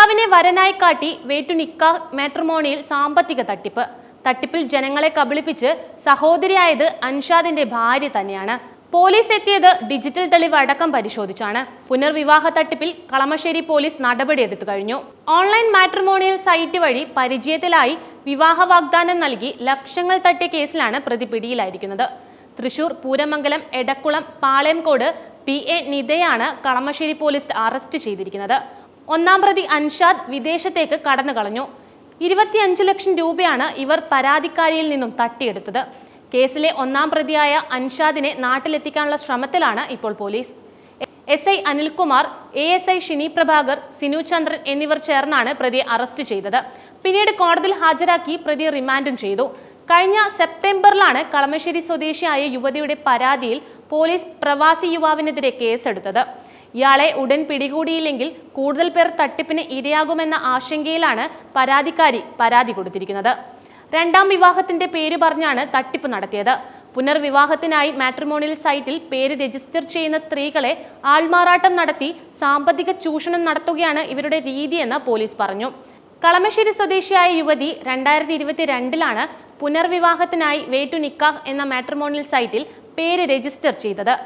ഭർത്താവിനെ വരനായി കാട്ടി വേറ്റു നിക്കാഹ് മാട്രിമോണിയിൽ സാമ്പത്തിക തട്ടിപ്പ്. തട്ടിപ്പിൽ ജനങ്ങളെ കബളിപ്പിച്ച് സഹോദരിയായത് അൻഷാദിന്റെ ഭാര്യ തന്നെയാണ്. പോലീസ് എത്തിയത് ഡിജിറ്റൽ തെളിവ് അടക്കം പരിശോധിച്ചാണ്. പുനർവിവാഹ തട്ടിപ്പിൽ കളമശ്ശേരി പോലീസ് നടപടിയെടുത്തു കഴിഞ്ഞു. ഓൺലൈൻ മാട്രിമോണിയൽ സൈറ്റ് വഴി പരിചയത്തിലായി വിവാഹ വാഗ്ദാനം നൽകി ലക്ഷങ്ങൾ തട്ടിയ കേസിലാണ് പ്രതി പിടിയിലായിരിക്കുന്നത്. തൃശൂർ പൂരമംഗലം എടക്കുളം പാളയംകോട് PA നിതയാണ് കളമശ്ശേരി പോലീസ് അറസ്റ്റ് ചെയ്തിരിക്കുന്നത്. ഒന്നാം പ്രതി അൻഷാദ് വിദേശത്തേക്ക് കടന്നു കളഞ്ഞു. 25 ലക്ഷം രൂപയാണ് ഇവർ പരാതിക്കാരിയിൽ നിന്നും തട്ടിയെടുത്തത്. കേസിലെ ഒന്നാം പ്രതിയായ അൻഷാദിനെ നാട്ടിലെത്തിക്കാനുള്ള ശ്രമത്തിലാണ് ഇപ്പോൾ police. SI Anilkumar, ASI Shini Prabhakar, Sinu Chandran എന്നിവർ ചേർന്നാണ് പ്രതിയെ അറസ്റ്റ് ചെയ്തത്. പിന്നീട് കോടതിയിൽ ഹാജരാക്കി പ്രതിയെ റിമാൻഡും ചെയ്തു. കഴിഞ്ഞ സെപ്റ്റംബറിലാണ് കളമശ്ശേരി സ്വദേശിയായ യുവതിയുടെ പരാതിയിൽ പോലീസ് പ്രവാസി യുവാവിനെതിരെ കേസെടുത്തത്. ഇയാളെ ഉടൻ പിടികൂടിയില്ലെങ്കിൽ കൂടുതൽ പേർ തട്ടിപ്പിന് ഇരയാകുമെന്ന ആശങ്കയിലാണ് പരാതിക്കാരി പരാതി കൊടുത്തിരിക്കുന്നത്. രണ്ടാം വിവാഹത്തിന്റെ പേര് പറഞ്ഞാണ് തട്ടിപ്പ് നടത്തിയത്. പുനർവിവാഹത്തിനായി മാട്രിമോണിയൽ സൈറ്റിൽ പേര് രജിസ്റ്റർ ചെയ്യുന്ന സ്ത്രീകളെ ആൾമാറാട്ടം നടത്തി സാമ്പത്തിക ചൂഷണം നടത്തുകയാണ് ഇവരുടെ രീതിയെന്ന് പോലീസ് പറഞ്ഞു. കളമശ്ശേരി സ്വദേശിയായ യുവതി 2022-ലാണ് പുനർവിവാഹത്തിനായി വേറ്റു നിക്കാഹ് എന്ന മാട്രിമോണിയൽ സൈറ്റിൽ പേര് രജിസ്റ്റർ ചെയ്തത്.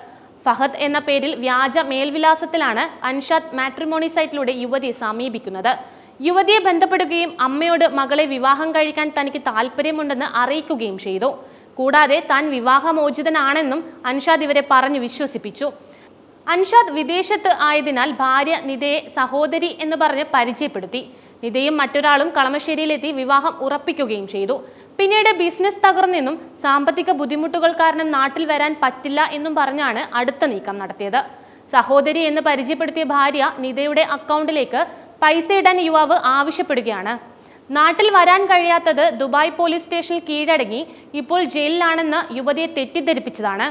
ഫഹദ് എന്ന പേരിൽ വ്യാജ മേൽവിലാസത്തിലാണ് അൻഷാദ് മാട്രിമോണി സൈറ്റിലൂടെ യുവതിയെ സമീപിക്കുന്നത്. യുവതിയെ ബന്ധപ്പെടുകയും അമ്മയോട് മകളെ വിവാഹം കഴിക്കാൻ തനിക്ക് താല്പര്യമുണ്ടെന്ന് അറിയിക്കുകയും ചെയ്തു. കൂടാതെ താൻ വിവാഹമോചിതനാണെന്നും അൻഷാദ് ഇവരെ പറഞ്ഞു വിശ്വസിപ്പിച്ചു. അൻഷാദ് വിദേശത്ത് ആയതിനാൽ ഭാര്യ നിതയെ സഹോദരി എന്ന് പറഞ്ഞ് പരിചയപ്പെടുത്തി. നിതയും മറ്റൊരാളും കളമശ്ശേരിയിലെത്തി വിവാഹം ഉറപ്പിക്കുകയും ചെയ്തു. പിന്നീട് ബിസിനസ് തകർന്നെന്നും സാമ്പത്തിക ബുദ്ധിമുട്ടുകൾ കാരണം നാട്ടിൽ വരാൻ പറ്റില്ല എന്നും പറഞ്ഞാണ് അടുത്ത നീക്കം നടത്തിയത്. സഹോദരി എന്ന് പരിചയപ്പെടുത്തിയ ഭാര്യ നിതയുടെ അക്കൗണ്ടിലേക്ക് പൈസ ഇടാൻ യുവാവ് ആവശ്യപ്പെടുകയാണ്. നാട്ടിൽ വരാൻ കഴിയാത്തത് ദുബായ് പോലീസ് സ്റ്റേഷനിൽ കീഴടങ്ങി ഇപ്പോൾ ജയിലിലാണെന്ന് യുവതിയെ തെറ്റിദ്ധരിപ്പിച്ചതാണ്.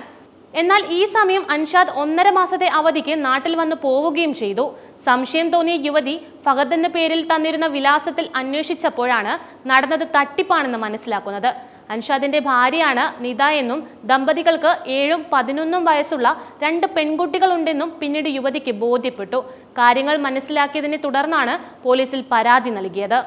എന്നാൽ ഈ സമയം അൻഷാദ് 1.5 മാസത്തെ അവധിക്ക് നാട്ടിൽ വന്നു പോവുകയും ചെയ്തു. സംശയം തോന്നിയ യുവതി ഫഹദ് എന്ന പേരിൽ തന്നിരുന്ന വിലാസത്തിൽ അന്വേഷിച്ചപ്പോഴാണ് നടന്നത് തട്ടിപ്പാണെന്ന് മനസ്സിലാക്കുന്നത്. അൻഷാദിന്റെ ഭാര്യയാണ് നിത എന്നും ദമ്പതികൾക്ക് 7ഉം 11ഉം വയസ്സുള്ള 2 പെൺകുട്ടികളുണ്ടെന്നും പിന്നീട് യുവതിക്ക് ബോധ്യപ്പെട്ടു. കാര്യങ്ങൾ മനസ്സിലാക്കിയതിനെ തുടർന്നാണ് പോലീസിൽ പരാതി നൽകിയത്.